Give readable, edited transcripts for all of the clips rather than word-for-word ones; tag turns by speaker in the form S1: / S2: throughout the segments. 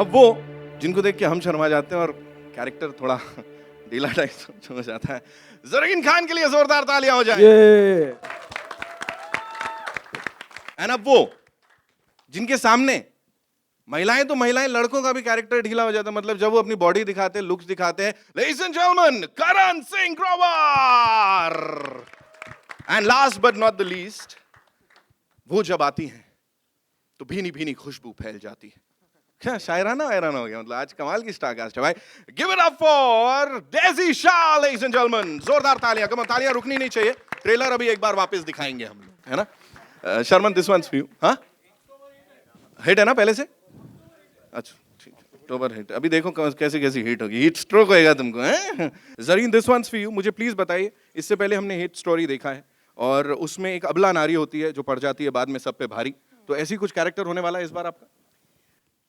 S1: अब वो जिनको देख के हम शर्मा जाते हैं और कैरेक्टर थोड़ा ढीला टाइप हो जाता है, ज़रीन खान के लिए जोरदार तालियां हो जाए। एंड अब वो जिनके सामने महिलाएं तो महिलाएं, लड़कों का भी कैरेक्टर ढीला हो जाता है, मतलब जब वो अपनी बॉडी दिखाते हैं, लुक्स दिखाते हैं, ladies and gentleman, Karan Singh Grover. And last but not the least, वो जब आती हैं तो भीनी भीनी खुशबू फैल जाती है। क्या शायराना वैराना हो गया, मतलब आज कमाल की स्टार कास्ट है भाई। Give it up for Daisy Shah ladies and gentleman. जोरदार तालियां, कम तालियां रुकनी नहीं चाहिए। ट्रेलर अभी एक बार वापस दिखाएंगे हम लोग, है ना। Sharman, this one's for you. हाँ, हिट है ना पहले से? अच्छा ठीक है, अक्टूबर हिट। अभी देखो कैसे कैसी हिट होगी, हिट स्ट्रोक होएगा तुमको, हैं? Zareen, this one's for you. मुझे प्लीज बताइए, इससे पहले हमने हिट स्टोरी देखा है और उसमें एक अबला नारी होती है जो पड़ जाती है बाद में सब पे भारी, तो ऐसी कुछ कैरेक्टर होने वाला है इस बार आपका?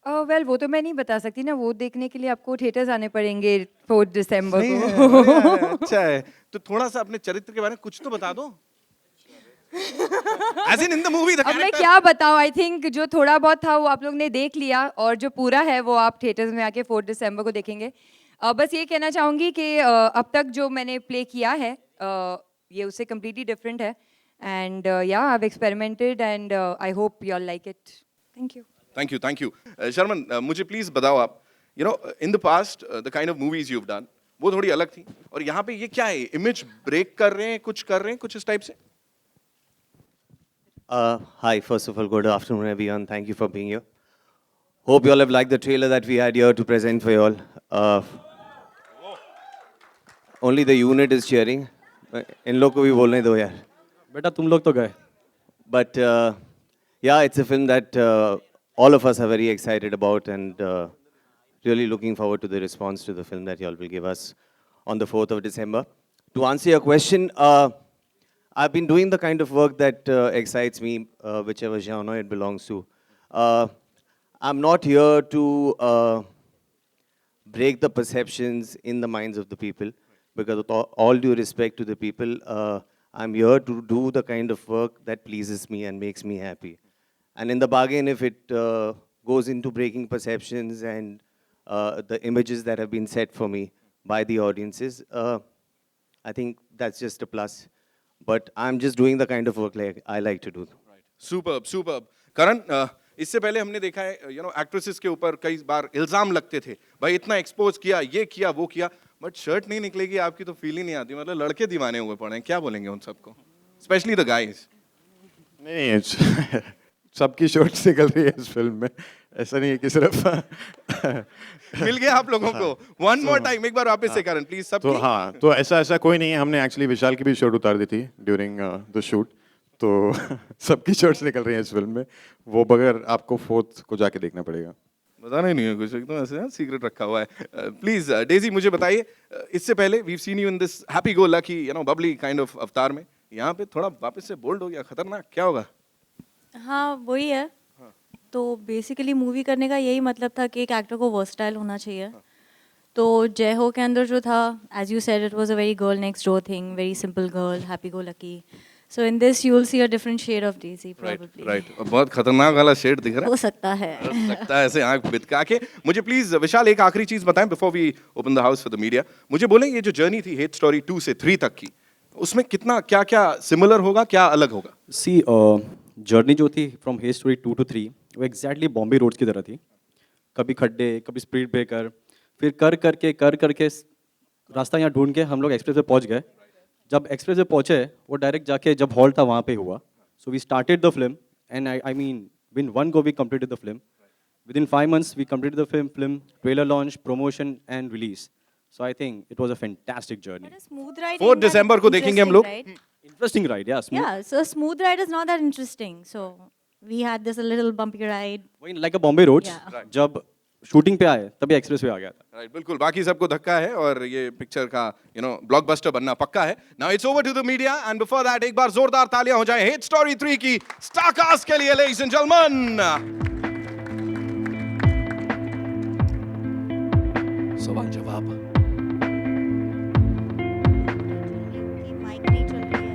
S2: वेल वो तो मैं नहीं बता सकती ना, वो देखने के लिए आपको थिएटर्स आने पड़ेंगे 4 दिसंबर
S1: नहीं है,
S2: को।
S1: बढ़िया है, अच्छा है। तो थोड़ा सा अपने चरित्र के बारे में कुछ तो बता दो। As in the movie, the
S2: अब मैं
S1: character.
S2: क्या बताऊं, आई थिंक जो थोड़ा बहुत था वो आप लोग ने देख लिया, और जो पूरा है वो आप थिएटर्स में आके 4 दिसंबर को देखेंगे। बस ये कहना चाहूँगी कि अब तक जो मैंने प्ले किया है ये उससे कम्प्लीटली डिफरेंट है, and yeah I have experimented and I hope you all like it. Thank you.
S1: Thank you, thank you. Sharman, मुझे प्लीज बताओ आप, you know in the past the kind of movies you have done वो थोड़ी अलग थी, और यहाँ पे ये क्या है, इमेज ब्रेक कर रहे हैं, कुछ कर रहे हैं, कुछ इस टाइप से?
S3: Hi, first of all, good afternoon, everyone. Thank you for being here. Hope you all have liked the trailer that we had here to present for you all. Only the unit is cheering. In लोग को भी बोलने दो यार.
S4: बेटा तुम लोग तो गए।
S3: But yeah, it's a film that all of us are very excited about, and really looking forward to the response to the film that you all will give us on the 4th of December. To answer your question, I've been doing the kind of work that excites me, whichever genre it belongs to. I'm not here to break the perceptions in the minds of the people, because with all due respect to the people, I'm here to do the kind of work that pleases me and makes me happy. And in the bargain, if it goes into breaking perceptions and the images that have been set for me by the audiences, I think that's just a plus. But I'm just doing the kind of work like I like to do.
S1: Superb superb. Karan, इससे पहले हमने देखा है, you know, actresses के ऊपर कई बार इल्जाम लगते थे, भाई इतना एक्सपोज किया, ये किया, वो किया, बट शर्ट नहीं निकलेगी आपकी तो फील ही नहीं आती, मतलब लड़के दीवाने हुए पड़े हैं। क्या बोलेंगे उन सबको, स्पेशली द गाइज?
S5: नहीं, सबकी शर्ट्स निकल रही है इस फिल्म में, ऐसा नहीं है कि सिर्फ
S1: मिल गया आप लोगों को। वन मोर टाइम, एक बार वापस से करण प्लीज। सब
S5: तो हाँ, तो ऐसा कोई नहीं है। हमने एक्चुअली विशाल की भी शर्ट उतार दी थी ड्यूरिंग द शूट, तो सबकी शर्ट्स निकल रही हैं इस फिल्म में। वो बगैर आपको 4th को जाके देखना पड़ेगा।
S1: बताना ही नहीं है कुछ, एकदम ऐसे सीक्रेट रखा हुआ है। प्लीज डेजी, मुझे बताइए, इससे पहले we seen you in this happy go lucky, you know, bubbly kind of avatar में, यहाँ पे थोड़ा वापस से बोल्ड हो गया, खतरनाक, क्या होगा?
S6: हाँ वही है। तो बेसिकली मूवी करने का यही मतलब था कि एक एक्टर को वर्सटाइल होना चाहिए। तो जय हो के अंदर जो था, as you said, it was a very girl next door thing, very simple girl, happy go lucky. So in this you will see a different shade of Daisy probably.
S1: Right, बहुत खतरनाक वाला शेड दिख रहा है।
S6: हो सकता है।
S1: हो सकता है, ऐसे आंख बितका के। मुझे प्लीज विशाल एक आखिरी चीज बताएं before we open the house for the media. मुझे बोलें, ये जो जर्नी थी हेट स्टोरी 2 से 3 तक की, उसमें कितना क्या क्या सिमिलर होगा, क्या अलग होगा?
S4: सी जर्नी जो थी फ्रॉम हेट स्टोरी 2 to 3 वो एग्जैक्टली बॉम्बे रोड्स की तरह थी। कभी खड्डे, कभी स्पीड ब्रेकर, फिर कर करके रास्ता यहाँ ढूंढ के हम लोग एक्सप्रेस पे पहुँच गए। जब एक्सप्रेस पे पहुँचे, वो डायरेक्ट जाके जब हॉल्ट था वहाँ पे हुआ। So we started the film and I mean win 1 go we completed the film. Within 5 months we completed the film, trailer launch, promotion and release. So I think it was a fantastic journey.
S6: But a smooth ride
S1: 4
S6: ain't that
S1: दिसंबर को देखेंगे हम लोग।
S6: interesting, right?
S4: Interesting ride, yeah. Smooth.
S6: Yeah, so a smooth ride is not that interesting. So we had this a little bumpy ride.
S4: वही like a Bombay roads.
S6: Yeah.
S4: जब shooting पे आए तभी express पे आ गया था।
S1: राइट, बिल्कुल, बाकी सबको धक्का है और ये पिक्चर का, यू नो, ब्लॉकबस्टर बनना पक्का है। Now it's over to the media and before that एक बार जोरदार तालियां हो जाए हेट स्टोरी 3 की स्टार कास्ट के लिए, लेडीज एंड जेंटलमैन। सवाल जवाब।
S6: माइक नहीं चल रही है।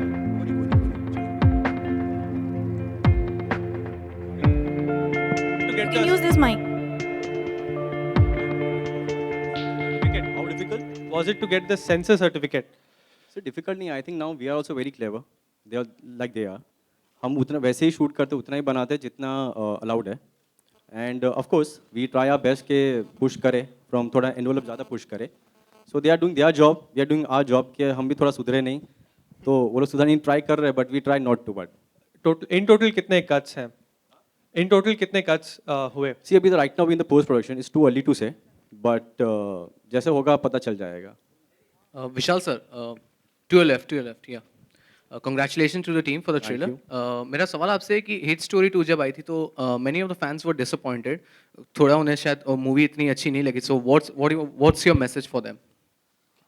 S6: You can use this mic.
S7: was it to get the censor certificate?
S4: So difficult नहीं, I think now we are also very clever. They are like they are. हम उतना वैसे ही शूट करते उतना ही बनाते हैं जितना अलाउड है. And of course we try our best के push करें from थोड़ा envelope ज़्यादा push करें. So they are doing their job, we are doing our job कि हम भी थोड़ा सुधरे नहीं. तो वो लोग सुधारने try कर रहे हैं but we try not to. But
S7: In total कितने cuts हैं? In total कितने cuts हुए?
S4: see अभी तो right now we in the post production, it's too early to say. But जैसे होगा पता चल जाएगा.
S8: Vishal sir, to your left, yeah. Congratulations to the team for the
S4: Thank
S8: trailer.
S4: you.
S8: मेरा सवाल आपसे है कि Hate Story 2 जब आई थी तो many of the fans were disappointed. थोड़ा उन्हें शायद मूवी इतनी अच्छी नहीं लगी. So what's your message for them?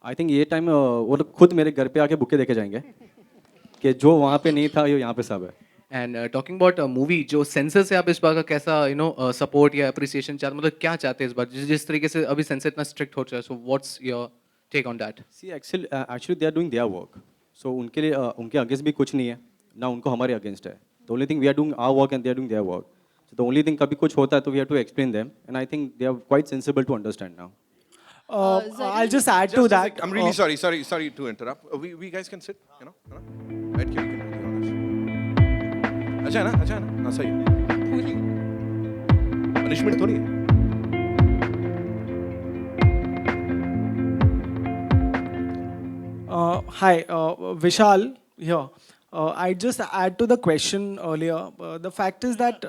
S4: I think ये टाइम वो लोग खुद मेरे घर पे आके बुके देके जाएंगे कि जो वहाँ पे नहीं था ये यहाँ पे सब है.
S8: And talking about a movie, जो सेंसर से आप इस बार का कैसा सपोर्ट या अप्रिसिएशन चाहते, मतलब क्या चाहते हैं इस बार जिस तरीके से अभी सेंसर इतना स्ट्रिक्ट हो चुका है, so what's your take on that?
S4: See actually they are doing their work. So उनके लिए उनके अगेंस्ट भी कुछ नहीं है ना उनको हमारे अगेंस्ट है. The only thing we are doing our work and they are doing their work. So the only thing कभी कुछ होता है तो we have to explain them and I think they are quite sensible to understand now.
S9: I'll just add to that.
S1: I'm really sorry to interrupt. We guys can sit, बैठ के we can do this. अच्छा है ना? हाँ, सही है. Punishment थोड़ी है.
S9: Hi, Vishal here. I just add to the question earlier. The fact is that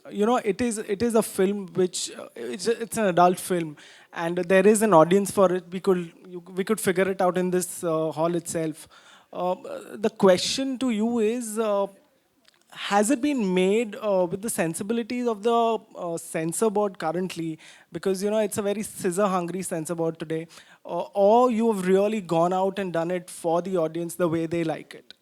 S9: it is a film which it's an adult film, and there is an audience for it. We could figure it out in this hall itself. The question to you is. Has it been made with the sensibilities of the censor board currently? Because it's a very scissor-hungry censor board today. Or you have really gone out and done it for the audience the way they like it?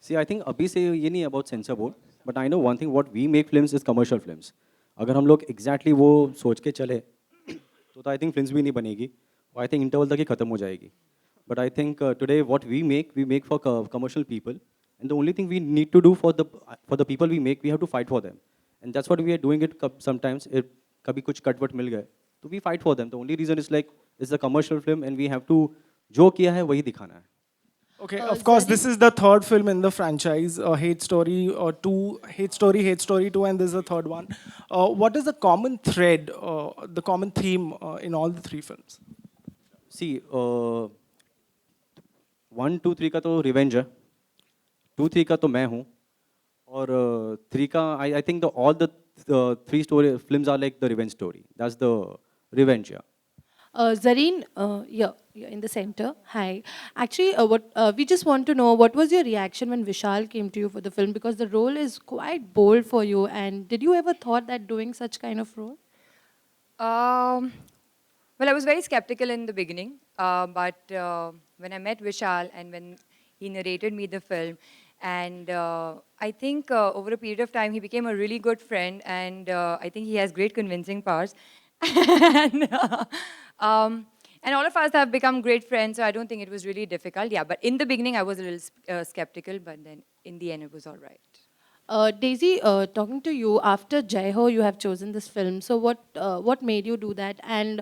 S4: See, I think अभी से ये नहीं about censor board, but I know one thing: what we make films is commercial films. अगर हम लोग exactly वो सोच के चले, तो I think films भी नहीं बनेगी. और I think interval तक ही खत्म हो जाएगी. But I think today what we make for commercial people. And the only thing we need to do for the people we make, we have to fight for them. And that's what we are doing it sometimes. कभी कुछ कटवट मिल गए, तो we fight for them. The only reason is like it's a commercial film and we have to जो किया है वही दिखाना है.
S9: Okay, of course, this is the third film in the franchise, Hate Story 2, Hate Story 2, and this is the third one. What is the common thread, the common theme in all the three films?
S4: See, 1, 2, 3 का तो revenge है. 2, 3 का तो मैं हूँ और 3 का I think all the 3 story films are like the revenge story. That's the revenge, yeah.
S10: Zareen, you're in the center. Hi. Actually, we just want to know what was your reaction when Vishal came to you for the film, because the role is quite bold for you. And did you ever thought that doing such kind of role?
S2: Well, I was very skeptical in the beginning, but when I met Vishal and when he narrated me the film, and I think over a period of time he became a really good friend, and I think he has great convincing powers. And all of us have become great friends, so I don't think it was really difficult. Yeah, but in the beginning I was a little skeptical, but then in the end it was all right.
S10: Daisy, talking to you, after Jai Ho, you have chosen this film. So what made you do that? And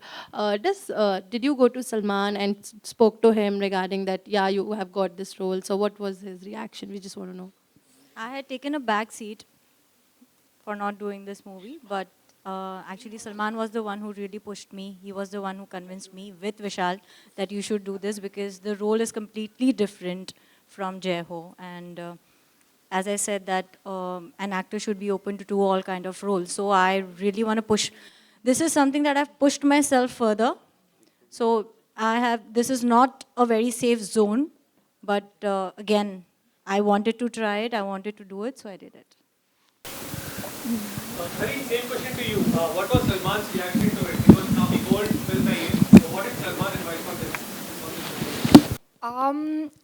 S10: did you go to Salman and spoke to him regarding that, yeah, you have got this role? So what was his reaction? We just want to know.
S6: I had taken a back seat for not doing this movie, but actually Salman was the one who really pushed me. He was the one who convinced me with Vishal that you should do this because the role is completely different from Jai Ho. And as I said that an actor should be open to do all kind of roles. So I really want to push. This is something that I've pushed myself further. So this is not a very safe zone, but again, I wanted to try it, I wanted to do it, so I did it.
S7: Very same question to you. What was Salman's reaction to it? Because now we gold film So what did Salman advise on this?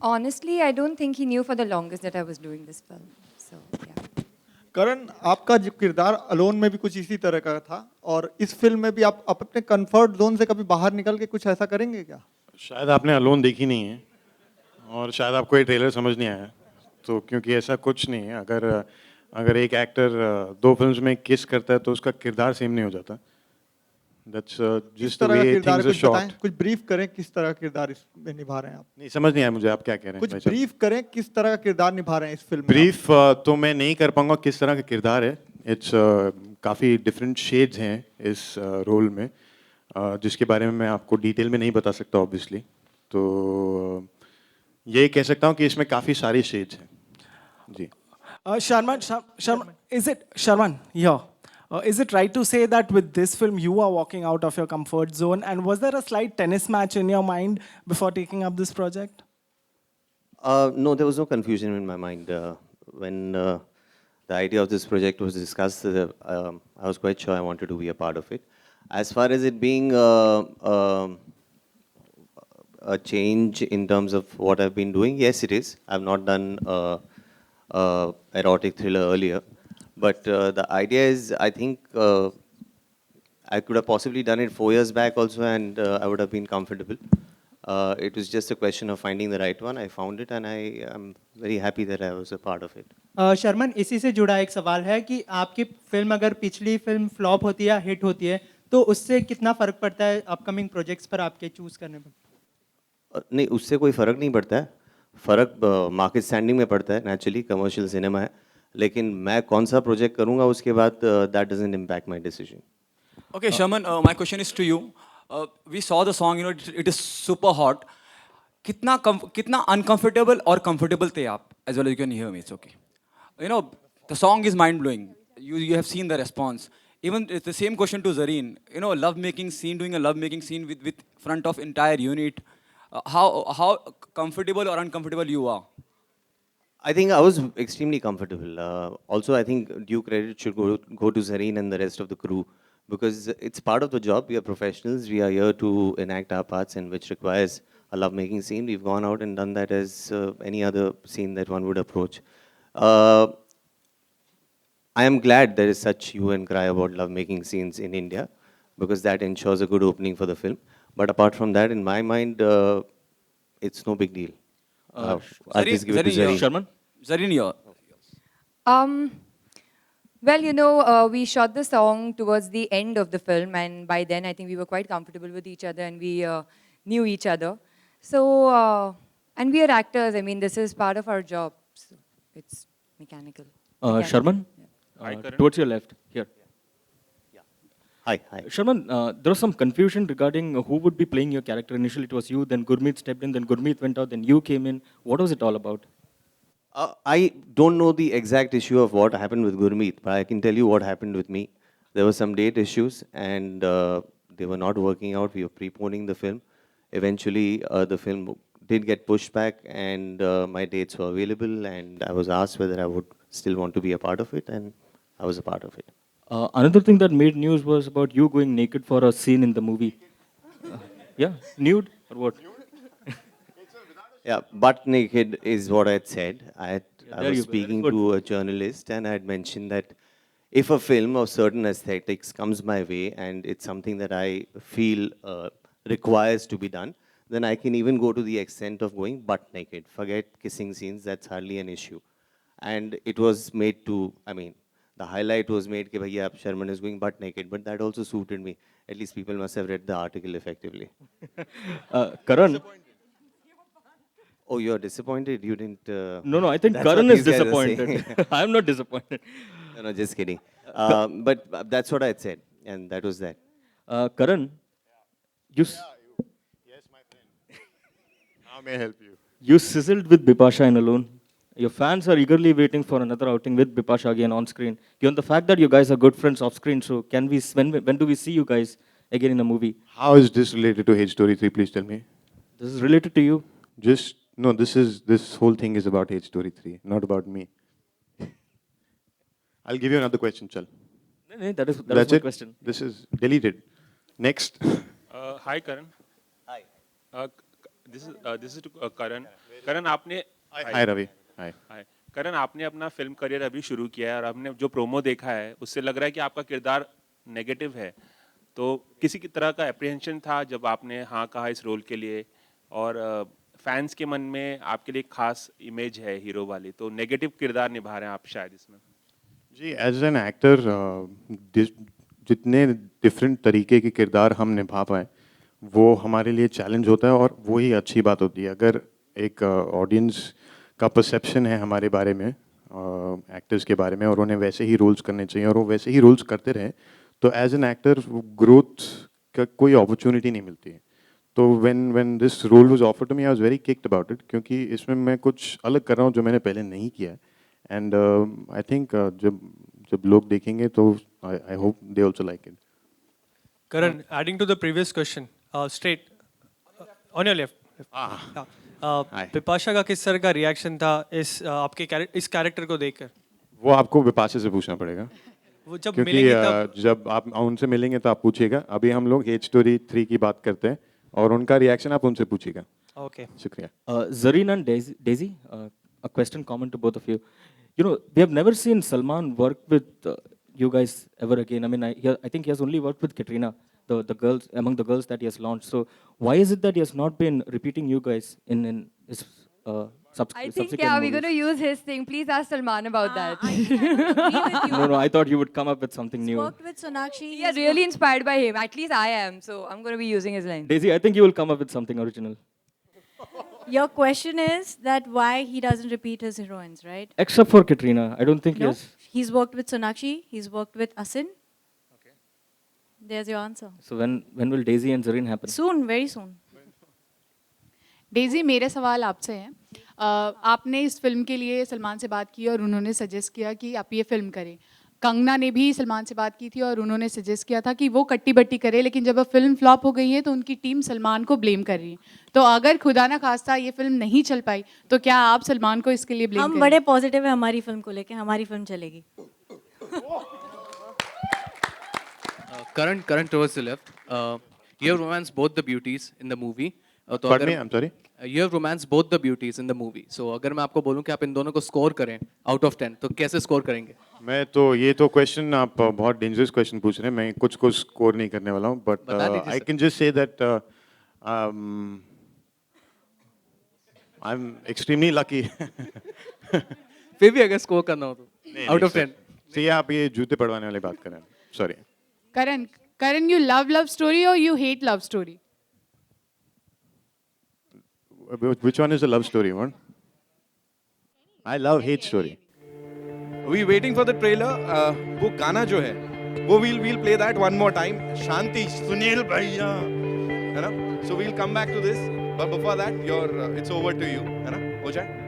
S2: Honestly, I don't think he knew for the longest that I was doing this film. So, yeah.
S11: करण, आपका जो किरदार alone में भी कुछ इसी तरह का था और इस फिल्म में भी आप अपने कंफर्ट जोन से कभी बाहर निकल के कुछ ऐसा करेंगे क्या?
S5: शायद आपने अलोन देखी नहीं है और शायद आपको ये ट्रेलर समझ नहीं आया, तो क्योंकि ऐसा कुछ नहीं है. अगर एक एक्टर 2 फिल्म्स में किस करता है तो उसका किरदार सेम नहीं हो जाता. That's
S11: किस
S5: just the
S11: तरह का
S5: way
S11: किरदार
S5: things are
S11: कुछ बताएं,
S5: shot.
S11: कुछ ब्रीफ करें किस तरह का किरदार इसमें निभा रहे हैं आप?
S5: नहीं समझ नहीं आया मुझे आप क्या कह रहे हैं
S11: कुछ
S5: भाई साहब।
S11: ब्रीफ करें किस तरह का किरदार निभा रहे हैं इस फिल्म में आप?
S5: ब्रीफ तो मैं नहीं कर पाऊंगा किस तरह का किरदार है। इट्स काफ़ी डिफरेंट शेड्स हैं इस रोल में, जिसके बारे में मैं आपको डिटेल में नहीं बता सकता ऑब्वियसली। तो ये कह सकता हूँ कि इसमें काफ़ी सारे शेड्स हैं जी।
S9: Sharman, is it right to say that with this film you are walking out of your comfort zone? And was there a slight tennis match in your mind before taking up this project?
S3: No, there was no confusion in my mind. When the idea of this project was discussed, I was quite sure I wanted to be a part of it. As far as it being a change in terms of what I've been doing, yes, it is. I've not done erotic thriller earlier. But the idea is, I think I could have possibly done it 4 years back also, and I would have been comfortable. It was just a question of finding the right one. I found it, and I am very happy that I was a part of it.
S12: Sharman, इसी से जुड़ा एक सवाल है कि आपकी film अगर पिछली फिल्म फ्लॉप होती है या हिट होती है तो उससे कितना फ़र्क पड़ता है अपकमिंग प्रोजेक्ट्स पर आपके चूज़ करने पर?
S3: नहीं, उससे कोई फ़र्क नहीं पड़ता है। फ़र्क मार्केट स्टैंडिंग में पड़ता है, नेचुरली कमर्शियल सिनेमा है। लेकिन मैं कौन सा प्रोजेक्ट करूँगा उसके बाद that doesn't impact my decision.
S13: Okay, Shaman, my question is to you. We saw the song, it is super hot. कितना uncomfortable और comfortable थे आप? As well as you can hear me, it's okay. The song is mind blowing. You have seen the response. Even it's the same question to Zareen. Love making scene, doing a love making scene with front of entire unit. How comfortable or uncomfortable you are?
S3: I think I was extremely comfortable. Also, I think due credit should go to Zareen and the rest of the crew, because it's part of the job. We are professionals. We are here to enact our parts, and which requires a love-making scene. We've gone out and done that as any other scene that one would approach. I am glad there is such hue and cry about love-making scenes in India, because that ensures a good opening for the film. But apart from that, in my mind, it's no big deal. I'll just give it to Zareen.
S13: Sharman? Zareen,
S2: Well, we shot the song towards the end of the film, and by then I think we were quite comfortable with each other, and we knew each other. So, and we are actors. I mean, this is part of our job. So it's mechanical.
S4: Sharman, towards your left, here.
S3: Hi.
S4: Sharman, there was some confusion regarding who would be playing your character. Initially it was you, then Gurmeet stepped in, then Gurmeet went out, then you came in. What was it all about?
S3: I don't know the exact issue of what happened with Gurmeet, but I can tell you what happened with me. There were some date issues, and they were not working out. We were preponing the film. Eventually, the film did get pushed back, and my dates were available, and I was asked whether I would still want to be a part of it, and I was a part of it.
S4: Another thing that made news was about you going naked for a scene in the movie. Yeah, nude or what?
S3: Yeah, butt naked is what I had said. I was speaking
S4: Very good.
S3: to a journalist, and I had mentioned that if a film of certain aesthetics comes my way and it's something that I feel requires to be done, then I can even go to the extent of going butt naked. Forget kissing scenes, that's hardly an issue. And it was made to, the highlight was made that bhaiya, Sharman is going butt naked, but that also suited me. At least people must have read the article effectively.
S4: Karan.
S3: Oh, you're disappointed? You didn't...
S4: No, I think
S3: that's
S4: Karan
S3: what
S4: is
S3: these guys are saying.
S4: disappointed. I'm not disappointed.
S3: No, just kidding. But that's what I had said, and that was that.
S4: Karan,
S5: Yes, my friend. How may I help you?
S4: You sizzled with Bipasha in Alone. Your fans are eagerly waiting for another outing with Bipasha again on screen. Given the fact that you guys are good friends off screen, so when do we see you guys again in a movie?
S5: How is this related to Hate Story 3? Please tell me.
S4: This is related to you.
S5: No, this whole thing is about Hate Story 3, not about me. I'll give you another question, Chal.
S4: No, that is
S5: That's
S4: my
S5: it.
S4: question.
S5: This is deleted. Next.
S14: Hi, Karan.
S3: Hi.
S14: This is to Karan. Karan, आपने
S5: Hi, Ravi. Hi.
S14: करण, आपने अपना film career अभी शुरू किया है और आपने जो प्रोमो देखा है उससे लग रहा है कि आपका किरदार नेगेटिव है, तो किसी की तरह का एप्रीहेंशन था जब आपने हाँ कहा इस रोल के लिए, और फैंस के मन में आपके लिए खास इमेज है हीरो वाली, तो नेगेटिव किरदार निभा रहे हैं आप शायद इसमें?
S5: जी, as an actor, जितने डिफरेंट तरीके के किरदार हम निभा पाए वो हमारे लिए चैलेंज होता है और वही अच्छी बात होती है। अगर एक ऑडियंस का परसेप्शन है हमारे बारे में, एक्टर्स के बारे में, और उन्हें वैसे ही रोल्स करने चाहिए और वो वैसे ही रोल्स करते रहे, तो एज एन एक्टर ग्रोथ का कोई अपॉर्चुनिटी नहीं मिलती है। तो when this role was offered to me I was very kicked about it, क्योंकि इसमें मैं कुछ अलग कर रहा हूँ जो मैंने पहले नहीं किया है। एंड आई थिंक जब लोग देखेंगे तो I hope they also like it.
S7: Karan, adding to the previous question, straight on your left. Bipasha का किस तरह का रिएक्शन था इस कैरेक्टर को देखकर?
S5: वो आपको विपाशा से पूछना पड़ेगा,
S7: वो जब
S5: क्योंकि
S7: मिलेंगे तब
S5: जब आप उनसे मिलेंगे तो आप पूछिएगा। अभी हम लोग एज स्टोरी 3 की बात करते हैं और उनका रिएक्शन आप उनसे पूछिएगा।
S7: ओके,
S5: शुक्रिया।
S15: Zareen and Daisy, a question common to both of you. You know, we have never seen Salman work with you guys ever again. I mean, I think he has only worked with Katrina, the girls, among the girls that he has launched. So why is it that he has not been repeating you guys in his
S2: I think,
S15: subsequent
S2: yeah, we're
S15: movies?
S2: going to use his thing. Please ask Salman about that.
S15: No, I thought you would come up with something new.
S6: Worked with Sonakshi.
S2: We are really inspired by him. At least I am. So I'm going to be using his line.
S15: Daisy, I think you will come up with something original.
S6: Your question is that why he doesn't repeat his heroines, right?
S15: Except for Katrina, I don't think he
S6: No,
S15: has.
S6: he's worked with Sonakshi. He's worked with Asin. Okay. There's your answer.
S15: So when will Daisy and Zareen happen?
S6: Soon, very soon.
S16: Daisy, मेरे सवाल आपसे हैं। आपने इस film के लिए सलमान से बात की और उन्होंने सजेस्ट किया कि आप ये फिल्म करें। कंगना ने भी सलमान से बात की थी और उन्होंने सजेस्ट किया था कि वो कट्टी बट्टी करे, लेकिन जब अब फिल्म फ्लॉप हो गई है तो उनकी टीम सलमान को ब्लेम कर रही है। तो अगर खुदा ना खास्ता ये फिल्म नहीं चल पाई तो क्या आप सलमान को इसके लिए ब्लेम
S6: हम
S16: करें?
S6: बड़े पॉजिटिव है हमारी फिल्म को लेके, हमारी फिल्म चलेगी।
S8: Current towards the left. You have romanced both the beauties in the movie. तो
S5: Pardon me, I'm sorry?
S8: You have romanced both the beauties in the movie. So अगर मैं आपको बोलूं कि आप इन दोनों को स्कोर करें out of 10, तो कैसे स्कोर करेंगे?
S5: मैं तो ये तो क्वेश्चन आप बहुत डेंजरस क्वेश्चन पूछ रहे हैं। मैं कुछ को स्कोर नहीं करने वाला हूँ, but I can just say that I am extremely lucky.
S8: फिर भी अगर स्कोर करना हो तो out of 10.
S5: See, आप ये जूते पड़वाने वाली बात कर रहे हैं। Sorry.
S16: Karan, you love story or you hate love story?
S5: Which one is a love story one? I love hate story.
S1: We waiting for the trailer. वो गाना जो है वो we'll play that one more time. Shanti, Sunil भैया, है ना? So we'll come back to this. But before that, it's over to you, है ना? हो जाए?